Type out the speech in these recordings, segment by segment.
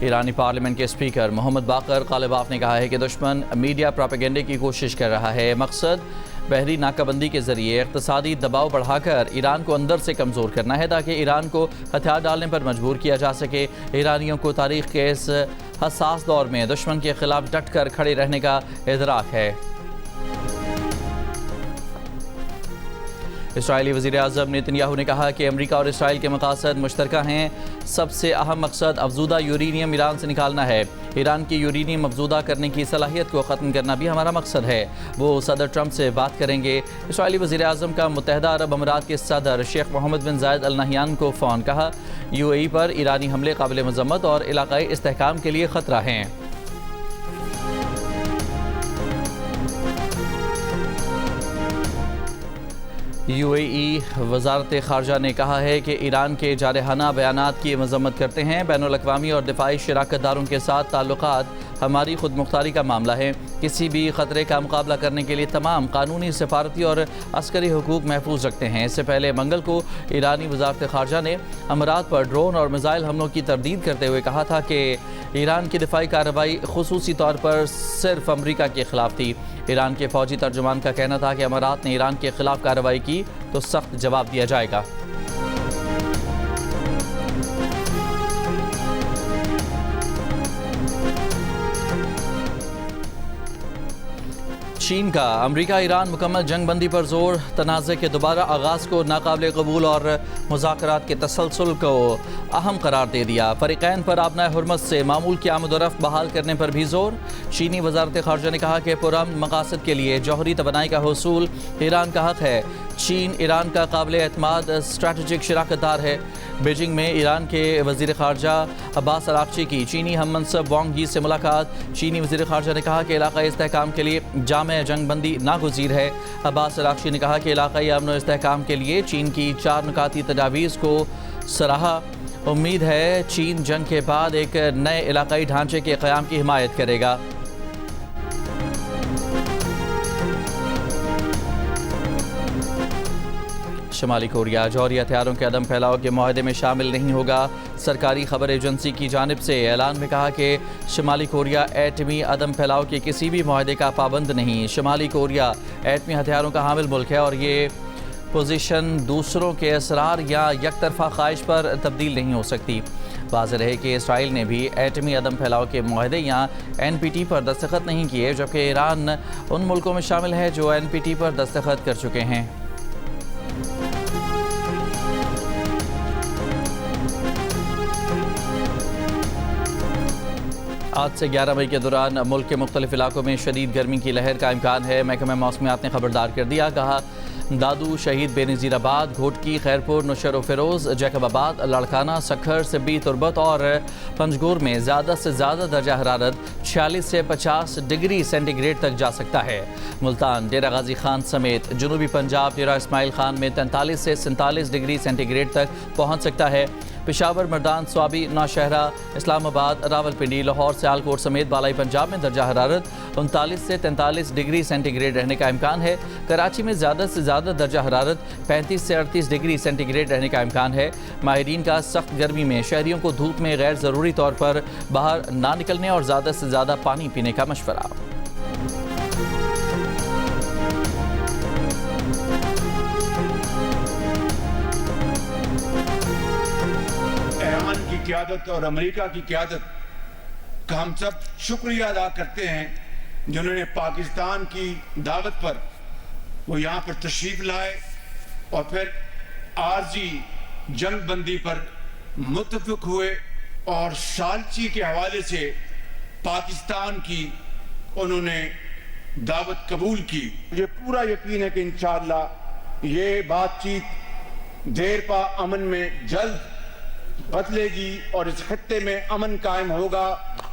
ایرانی پارلیمنٹ کے اسپیکر محمد باقر قالباف نے کہا ہے کہ دشمن میڈیا پروپیگنڈے کی کوشش کر رہا ہے، مقصد بحری ناکہ بندی کے ذریعے اقتصادی دباؤ بڑھا کر ایران کو اندر سے کمزور کرنا ہے تاکہ ایران کو ہتھیار ڈالنے پر مجبور کیا جا سکے۔ ایرانیوں کو تاریخ کے اس حساس دور میں دشمن کے خلاف ڈٹ کر کھڑے رہنے کا ادراک ہے۔ اسرائیلی وزیر اعظم نیتن یاہو نے کہا کہ امریکہ اور اسرائیل کے مقاصد مشترکہ ہیں، سب سے اہم مقصد افزودہ یورینیم ایران سے نکالنا ہے۔ ایران کی یورینیم افزودہ کرنے کی صلاحیت کو ختم کرنا بھی ہمارا مقصد ہے۔ وہ صدر ٹرمپ سے بات کریں گے۔ اسرائیلی وزیر اعظم کا متحدہ عرب امارات کے صدر شیخ محمد بن زائد ال نہیان کو فون، کہا UAE پر ایرانی حملے قابل مذمت اور علاقائی استحکام کے لیے خطرہ ہیں۔ UAE وزارت خارجہ نے کہا ہے کہ ایران کے جارحانہ بیانات کی مذمت کرتے ہیں۔ بین الاقوامی اور دفاعی شراکت داروں کے ساتھ تعلقات ہماری خود مختاری کا معاملہ ہے۔ کسی بھی خطرے کا مقابلہ کرنے کے لیے تمام قانونی، سفارتی اور عسکری حقوق محفوظ رکھتے ہیں۔ اس سے پہلے منگل کو ایرانی وزارت خارجہ نے امارات پر ڈرون اور میزائل حملوں کی تردید کرتے ہوئے کہا تھا کہ ایران کی دفاعی کارروائی خصوصی طور پر صرف امریکہ کے خلاف تھی۔ ایران کے فوجی ترجمان کا کہنا تھا کہ امارات نے ایران کے خلاف کارروائی کی تو سخت جواب دیا جائے گا۔ چین کا امریکہ ایران مکمل جنگ بندی پر زور، تنازع کے دوبارہ آغاز کو ناقابل قبول اور مذاکرات کے تسلسل کو اہم قرار دے دیا۔ فریقین پر آبنائے حرمت سے معمول کی آمد و رفت بحال کرنے پر بھی زور۔ چینی وزارت خارجہ نے کہا کہ پرامن مقاصد کے لیے جوہری توانائی کا حصول ایران کا حق ہے۔ چین ایران کا قابل اعتماد اسٹریٹجک شراکت دار ہے۔ بیجنگ میں ایران کے وزیر خارجہ عباس اراغچی کی چینی ہم منصب وانگ یی سے ملاقات۔ چینی وزیر خارجہ نے کہا کہ علاقائی استحکام کے لیے جامع جنگ بندی ناگزیر ہے۔ عباس اراغچی نے کہا کہ علاقائی امن و استحکام کے لیے چین کی 4 نکاتی تجاویز کو سراہا۔ امید ہے چین جنگ کے بعد ایک نئے علاقائی ڈھانچے کے قیام کی حمایت کرے گا۔ شمالی کوریا جوہری ہتھیاروں کے عدم پھیلاؤ کے معاہدے میں شامل نہیں ہوگا۔ سرکاری خبر ایجنسی کی جانب سے اعلان میں کہا کہ شمالی کوریا ایٹمی عدم پھیلاؤ کے کسی بھی معاہدے کا پابند نہیں۔ شمالی کوریا ایٹمی ہتھیاروں کا حامل ملک ہے اور یہ پوزیشن دوسروں کے اصرار یا یک طرفہ خواہش پر تبدیل نہیں ہو سکتی۔ واضح رہے کہ اسرائیل نے بھی ایٹمی عدم پھیلاؤ کے معاہدے یا NPT پر دستخط نہیں کیے، جبکہ ایران ان ملکوں میں شامل ہے جو NPT پر دستخط کر چکے ہیں۔ آج سے 11 مئی کے دوران ملک کے مختلف علاقوں میں شدید گرمی کی لہر کا امکان ہے۔ محکمہ موسمیات نے خبردار کر دیا، کہا دادو، شہید بے نظیر آباد، گھوٹکی، خیرپور، نوشہر و فیروز، جیکب آباد، لاڑکانہ، سکھر، سبی، تربت اور پنجگور میں زیادہ سے زیادہ درجہ حرارت 46 سے 50 ڈگری سینٹی گریڈ تک جا سکتا ہے۔ ملتان، ڈیرہ غازی خان سمیت جنوبی پنجاب، ڈیرہ اسماعیل خان میں 43 سے 47 ڈگری سینٹی گریڈ تک پہنچ سکتا ہے۔ پشاور، مردان، سوابی، نوشہرہ، اسلام آباد، راولپنڈی، لاہور، سیالکوٹ سمیت بالائی پنجاب میں درجہ حرارت 39 سے 43 ڈگری سینٹی گریڈ رہنے کا امکان ہے۔ کراچی میں زیادہ سے زیادہ درجہ حرارت 35 سے 38 ڈگری سینٹی گریڈ رہنے کا امکان ہے۔ ماہرین کا سخت گرمی میں شہریوں کو دھوپ میں غیر ضروری طور پر باہر نہ نکلنے اور زیادہ سے زیادہ پانی پینے کا مشورہ۔ ایران کی قیادت اور امریکہ کی قیادت کا ہم سب شکریہ ادا کرتے ہیں، جنہوں نے پاکستان کی دعوت پر وہ یہاں پر تشریف لائے اور پھر عارضی جنگ بندی پر متفق ہوئے اور ثالثی کے حوالے سے پاکستان کی انہوں نے دعوت قبول کی۔ مجھے پورا یقین ہے کہ انشاءاللہ یہ بات چیت دیر پا امن میں جلد بدلے گی اور اس خطے میں امن قائم ہوگا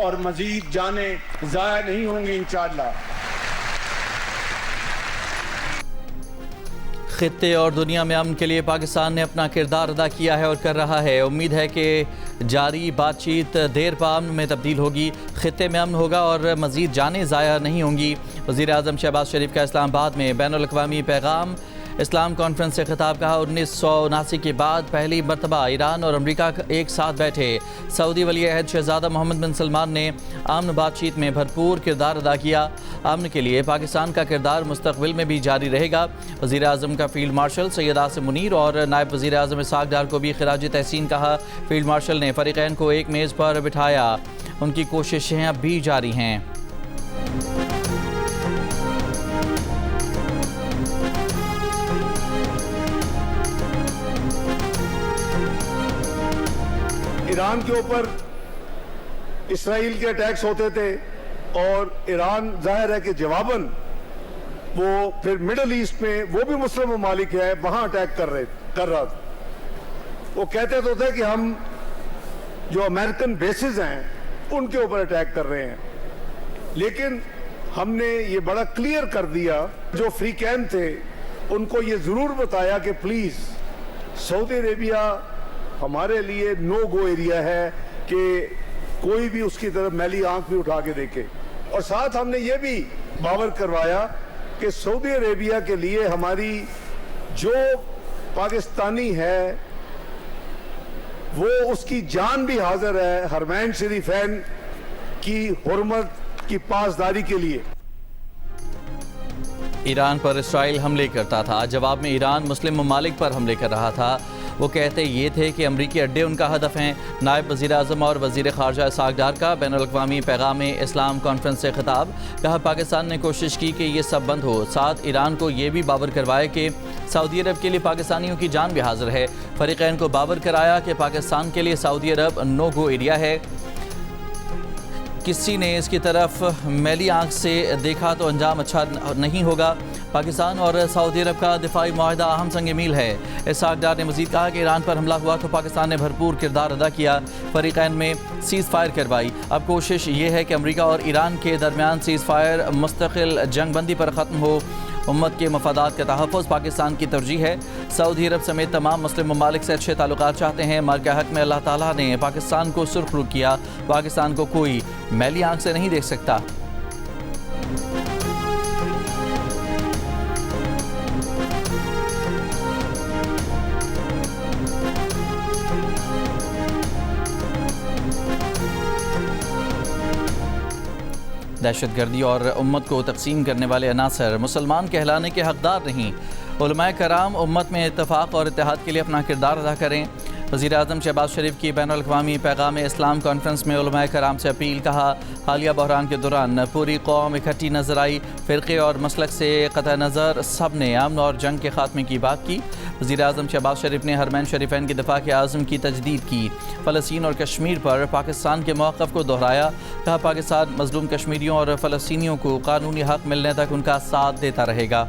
اور مزید جانیں ضائع نہیں ہوں گی انشاءاللہ۔ خطے اور دنیا میں امن کے لیے پاکستان نے اپنا کردار ادا کیا ہے اور کر رہا ہے۔ امید ہے کہ جاری بات چیت دیر پا امن میں تبدیل ہوگی، خطے میں امن ہوگا اور مزید جانیں ضائع نہیں ہوں گی۔ وزیر اعظم شہباز شریف کا اسلام آباد میں بین الاقوامی پیغام اسلام کانفرنس سے خطاب کہا 1979 کے بعد پہلی مرتبہ ایران اور امریکہ ایک ساتھ بیٹھے. سعودی ولی عہد شہزادہ محمد بن سلمان نے امن بات چیت میں بھرپور کردار ادا کیا. امن کے لیے پاکستان کا کردار مستقبل میں بھی جاری رہے گا. وزیر اعظم کا فیلڈ مارشل سید عاصم منیر اور نائب وزیر اعظم اسحاق ڈار کو بھی خراج تحسین کہا. فیلڈ مارشل نے فریقین کو ایک میز پر بٹھایا. ان کی کوششیں اب بھی جاری ہیں. ایران کے اوپر اسرائیل کے اٹیکس ہوتے تھے اور ایران ظاہر ہے کہ جواباً وہ پھر مڈل ایسٹ میں وہ بھی مسلم ممالک ہے وہاں اٹیک کر رہا تھا. وہ کہتے تو تھے کہ ہم جو امریکن بیسز ہیں ان کے اوپر اٹیک کر رہے ہیں, لیکن ہم نے یہ بڑا کلیئر کر دیا. جو فری کین تھے ان کو یہ ضرور بتایا کہ پلیز سعودی عربیہ ہمارے لیے نو گو ایریا ہے کہ کوئی بھی اس کی طرف میلی آنکھ بھی اٹھا کے دیکھے. اور ساتھ ہم نے یہ بھی باور کروایا کہ سعودی عربیہ کے لیے ہماری جو پاکستانی ہے وہ اس کی جان بھی حاضر ہے حرمین شریفین کی حرمت کی پاسداری کے لیے. ایران پر اسرائیل حملے کرتا تھا, جواب میں ایران مسلم ممالک پر حملے کر رہا تھا. وہ کہتے یہ تھے کہ امریکی اڈے ان کا ہدف ہیں. نائب وزیر اعظم اور وزیر خارجہ اسحاق ڈار کا بین الاقوامی پیغام اسلام کانفرنس سے خطاب. کہا پاکستان نے کوشش کی کہ یہ سب بند ہو. ساتھ ایران کو یہ بھی باور کروایا کہ سعودی عرب کے لیے پاکستانیوں کی جان بھی حاضر ہے. فریقین کو باور کرایا کہ پاکستان کے لیے سعودی عرب نو گو ایریا ہے. کسی نے اس کی طرف میلی آنکھ سے دیکھا تو انجام اچھا نہیں ہوگا. پاکستان اور سعودی عرب کا دفاعی معاہدہ اہم سنگ میل ہے. اسحاق ڈار نے مزید کہا کہ ایران پر حملہ ہوا تو پاکستان نے بھرپور کردار ادا کیا. فریقین میں سیز فائر کروائی. اب کوشش یہ ہے کہ امریکہ اور ایران کے درمیان سیز فائر مستقل جنگ بندی پر ختم ہو. امت کے مفادات کا تحفظ پاکستان کی ترجیح ہے. سعودی عرب سمیت تمام مسلم ممالک سے اچھے تعلقات چاہتے ہیں. مرکہ حق میں اللہ تعالیٰ نے پاکستان کو سرخ رو کیا. پاکستان کو کوئی میلی آنکھ سے نہیں دیکھ سکتا. دہشت گردی اور امت کو تقسیم کرنے والے عناصر مسلمان کہلانے کے حقدار نہیں. علماء کرام امت میں اتفاق اور اتحاد کے لیے اپنا کردار ادا کریں. وزیر اعظم شہباز شریف کی بین الاقوامی پیغام اسلام کانفرنس میں علماء کرام سے اپیل. کہا حالیہ بحران کے دوران پوری قوم اکٹھی نظر آئی. فرقے اور مسلک سے قطع نظر سب نے امن اور جنگ کے خاتمے کی بات کی. وزیر اعظم شہباز شریف نے حرمین شریفین کے دفاع کے عزم کی تجدید کی. فلسطین اور کشمیر پر پاکستان کے موقف کو دہرایا. کہا پاکستان مظلوم کشمیریوں اور فلسطینیوں کو قانونی حق ملنے تک ان کا ساتھ دیتا رہے گا.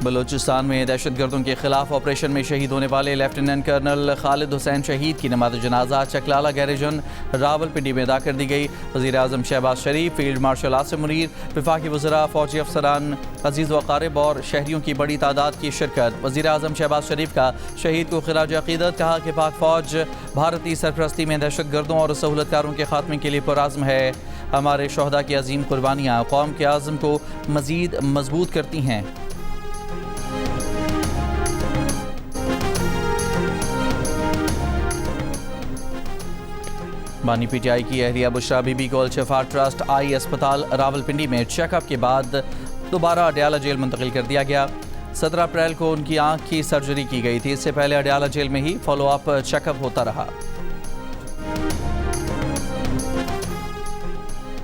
بلوچستان میں دہشت گردوں کے خلاف آپریشن میں شہید ہونے والے لیفٹیننٹ کرنل خالد حسین شہید کی نماز جنازہ چکلالہ گیریجن راولپنڈی میں ادا کر دی گئی. وزیر اعظم شہباز شریف، فیلڈ مارشل عاصم منیر، وفاقی وزراء، فوجی افسران، عزیز و اقارب اور شہریوں کی بڑی تعداد کی شرکت. وزیر اعظم شہباز شریف کا شہید کو خراج عقیدت. کہا کہ پاک فوج بھارتی سرپرستی میں دہشت گردوں اور سہولت کاروں کے خاتمے کے لیے پرعزم ہے. ہمارے شہداء کی عظیم قربانیاں قوم کے عزم کو مزید مضبوط کرتی ہیں. بانی پی ٹی آئی کی اہلیہ بشرا بی بی کو الشفا ٹرسٹ آئی اسپتال راولپنڈی میں چیک اپ کے بعد دوبارہ اڈیالہ جیل منتقل کر دیا گیا. 17 اپریل کو ان کی آنکھ کی سرجری کی گئی تھی. اس سے پہلے اڈیالہ جیل میں ہی فالو اپ چیک اپ ہوتا رہا.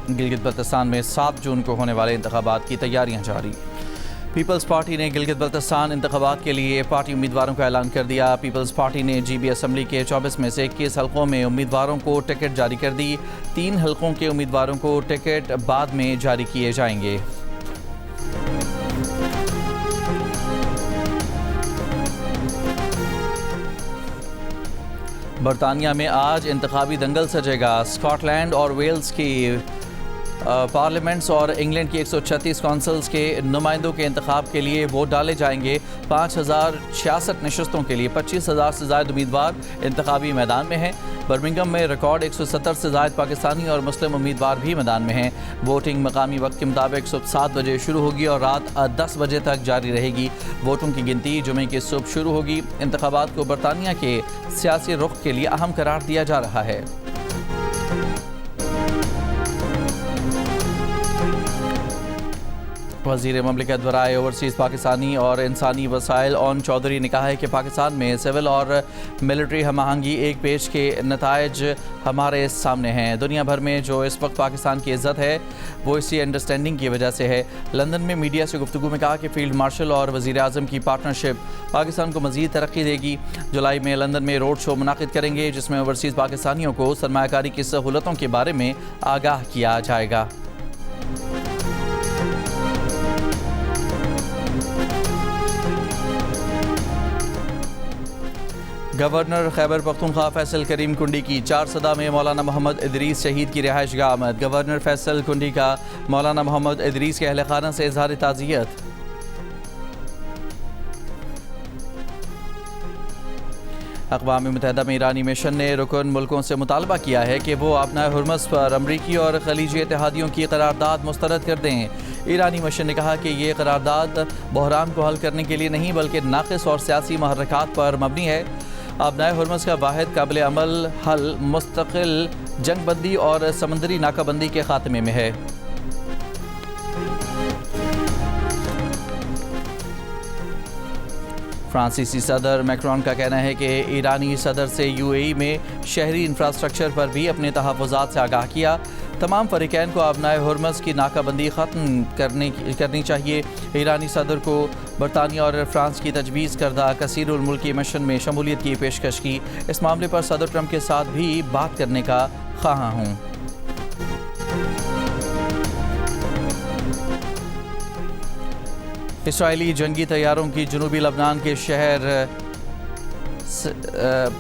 گلگت بلتستان میں 7 جون کو ہونے والے انتخابات کی تیاریاں جاری. پیپلز پارٹی نے گلگت بلتستان انتخابات کے لیے پارٹی امیدواروں کا اعلان کر دیا. پیپلز پارٹی نے جی بی اسمبلی کے 24 میں سے 21 حلقوں میں امیدواروں کو ٹکٹ جاری کر دی. 3 حلقوں کے امیدواروں کو ٹکٹ بعد میں جاری کیے جائیں گے. برطانیہ میں آج انتخابی دنگل سجے گا. اسکاٹ لینڈ اور ویلز کی پارلیمنٹس اور انگلینڈ کی 136 کونسلز کے نمائندوں کے انتخاب کے لیے ووٹ ڈالے جائیں گے۔ 5066 نشستوں کے لیے 25,000 سے زائد امیدوار انتخابی میدان میں ہیں۔ برمنگھم میں ریکارڈ 170 سے زائد پاکستانی اور مسلم امیدوار بھی میدان میں ہیں۔ ووٹنگ مقامی وقت کے مطابق صبح 7 بجے شروع ہوگی اور رات 10 بجے تک جاری رہے گی۔ ووٹوں کی گنتی جمعے کی صبح شروع ہوگی۔ انتخابات کو برطانیہ کے سیاسی رخ کے لیے اہم قرار دیا جا رہا ہے۔ وزیر مملکت برائے اوورسیز پاکستانی اور انسانی وسائل اون چودھری نے کہا ہے کہ پاکستان میں سول اور ملٹری ہم آہنگی ایک پیش کے نتائج ہمارے سامنے ہیں۔ دنیا بھر میں جو اس وقت پاکستان کی عزت ہے وہ اسی انڈرسٹینڈنگ کی وجہ سے ہے۔ لندن میں میڈیا سے گفتگو میں کہا کہ فیلڈ مارشل اور وزیر اعظم کی پارٹنرشپ پاکستان کو مزید ترقی دے گی۔ جولائی میں لندن میں روڈ شو منعقد کریں گے جس میں اوورسیز پاکستانیوں کو سرمایہ کاری کی سہولتوں کے بارے میں آگاہ کیا جائے گا۔ گورنر خیبر پختونخوا فیصل کریم کنڈی کی 4 صدا میں مولانا محمد ادریس شہید کی رہائش گاہ آمد۔ گورنر فیصل کنڈی کا مولانا محمد ادریس کے اہل خانہ سے اظہار تعزیت۔ اقوام متحدہ میں ایرانی مشن نے رکن ملکوں سے مطالبہ کیا ہے کہ وہ ابنائے ہرمز پر امریکی اور خلیجی اتحادیوں کی قرارداد مسترد کر دیں۔ ایرانی مشن نے کہا کہ یہ قرارداد بحران کو حل کرنے کے لیے نہیں بلکہ ناقص اور سیاسی محرکات پر مبنی ہے۔ ابنائے ہرمز کا واحد قابل عمل حل مستقل جنگ بندی اور سمندری ناکہ بندی کے خاتمے میں ہے۔ فرانسیسی صدر میکرون کا کہنا ہے کہ ایرانی صدر سے یو اے ای میں شہری انفراسٹرکچر پر بھی اپنے تحفظات سے آگاہ کیا۔ تمام فریقین کو ابنائے ہرمز کی ناکہ بندی ختم کرنی چاہیے۔ ایرانی صدر کو برطانیہ اور فرانس کی تجویز کردہ کثیر الملکی مشن میں شمولیت کی پیشکش کی۔ اس معاملے پر صدر ٹرمپ کے ساتھ بھی بات کرنے کا خواہاں ہوں۔ اسرائیلی جنگی طیاروں کی جنوبی لبنان کے شہر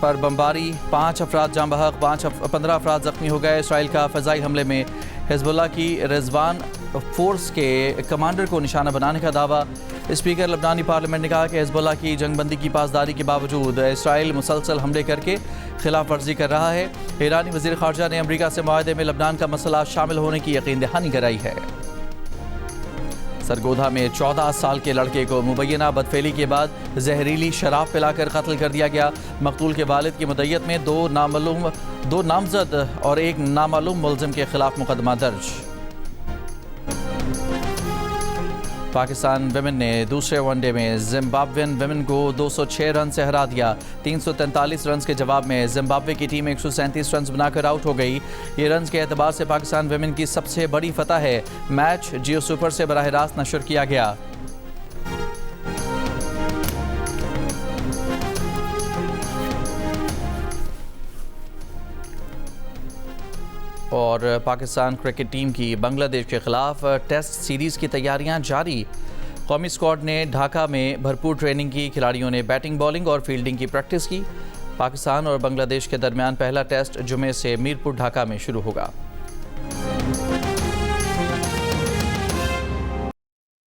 پر بمباری، 5 افراد جاں بحق، 15 افراد زخمی ہو گئے۔ اسرائیل کا فضائی حملے میں حزب اللہ کی رضوان فورس کے کمانڈر کو نشانہ بنانے کا دعویٰ۔ اسپیکر لبنانی پارلیمنٹ نے کہا کہ حزب اللہ کی جنگ بندی کی پاسداری کے باوجود اسرائیل مسلسل حملے کر کے خلاف ورزی کر رہا ہے۔ ایرانی وزیر خارجہ نے امریکہ سے معاہدے میں لبنان کا مسئلہ شامل ہونے کی یقین دہانی کرائی ہے۔ سرگودھا میں 14 سال کے لڑکے کو مبینہ بدفعلی کے بعد زہریلی شراب پلا کر قتل کر دیا گیا۔ مقتول کے والد کی مدعیت میں 2 نامزد اور 1 نامعلوم ملزم کے خلاف مقدمہ درج۔ پاکستان ویمن نے دوسرے ون ڈے میں زمبابوین ویمن کو 206 رن سے ہرا دیا۔ 343 رنز کے جواب میں زمبابوے کی ٹیم 137 رنز بنا کر آؤٹ ہو گئی۔ یہ رنز کے اعتبار سے پاکستان ویمن کی سب سے بڑی فتح ہے۔ میچ جیو سپر سے براہ راست نشر کیا گیا۔ اور پاکستان کرکٹ ٹیم کی بنگلہ دیش کے خلاف ٹیسٹ سیریز کی تیاریاں جاری۔ قومی اسکواڈ نے ڈھاکہ میں بھرپور ٹریننگ کی۔ کھلاڑیوں نے بیٹنگ، بالنگ اور فیلڈنگ کی پریکٹس کی۔ پاکستان اور بنگلہ دیش کے درمیان پہلا ٹیسٹ جمعے سے میرپور ڈھاکہ میں شروع ہوگا۔